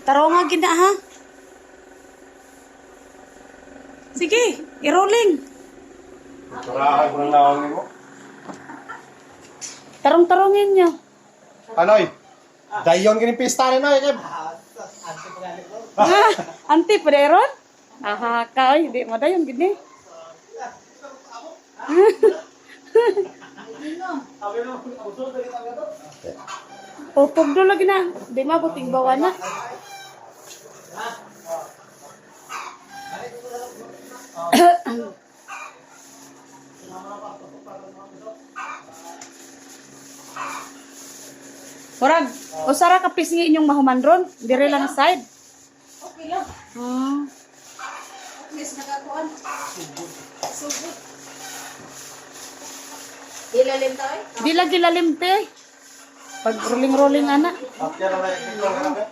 Taro nga gina ha. Sige, i-rolling. Tarahan ko ng lawang mo. Tarong-tarongin nyo. Anoy? Dayon kining pista ni Noy. Anti, pwede ron? Aha, ka, oy, di mo dayon, gini. Pupog do lagi na. Di mabuting bawa na. Murag, usara ka pisngi inyong mahuman ron. Dire lang side. Okay lang. Yes, nakakuan. Subot. Ilalim tayo? Di lagi lalim te. Pag rolling-rolling ana. After na ito ka.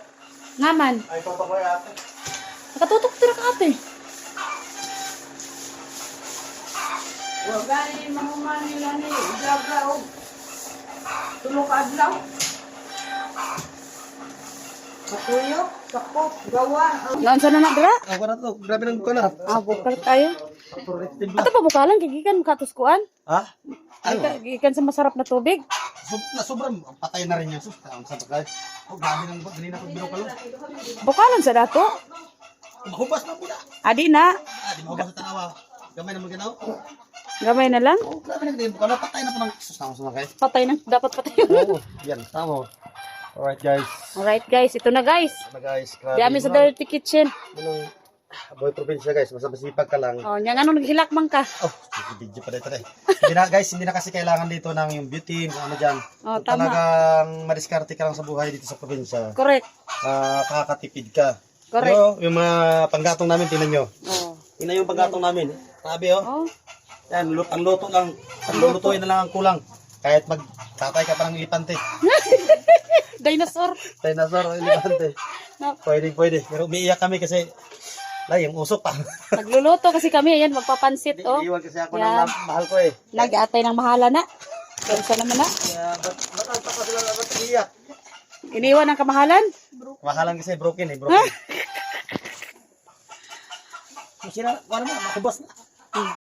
Ngaman. Ay toto ko ate. Nakatutok tira ka ate. Gani mahuman nila ni Jaga o. Tulog ka adlaw. Patuyo, sakop, gawa. Naan sana na dira? Ako na to, grabe nang buka na. Bukal tayo. Ato pa bukalan, gigikan katuskuan. Ha? Gigikan sa masarap na tubig. Sobrang patay na rin yan. Sus, ang sa bagay. Oh, grabe nang ganina pag binukalo. Bukalan sa dato. Mahubas na po na. Adi na. Di mahubas sa tanawa. Gamay na maganaw. Gamay na lang. Oh, grabe nang ganina bukalo. Patay na po ng sus na sa bagay. Patay na. Dapat patay. Oo, yan, tama. Alright guys. Alright guys, ito na guys. Ano guys, grabe. Di amin sa dirty kitchen. Anong boy probinsya guys, basta masipag ka lang. Oh, nyang ano naghilak man ka. Oh, video pa dito eh. Hindi na guys, hindi na kasi kailangan dito ng yung beauty, ano dyan. Oh, Kung tama. talagang madiskarte ka lang sa buhay dito sa probinsya, Correct. kakatipid ka. Correct. Pero yung mga panggatong namin, tingnan nyo. Oh. Tingnan yung panggatong namin. Grabe oh. Oh. Yan, ang luto lang. Ang lulutuin na lang ang kulang. Kahit magtatay ka pa ng ilipante. Dinosaur. Dinosaur o ilipante. No. Pwede. Pero umiiyak kami kasi yung usok pa. Nagluluto kasi kami. Ayan, magpapansit. Oh. Iiwan kasi ako Yan. ng mahal ko eh. Nag-atay ng mahala na. Pensa naman na. Kaya ba't ang takas sila dapat iiyak? Iniwan ang kamahalan. Mahalang kasi broken eh, broken. Kung sila, wala na, makubas na.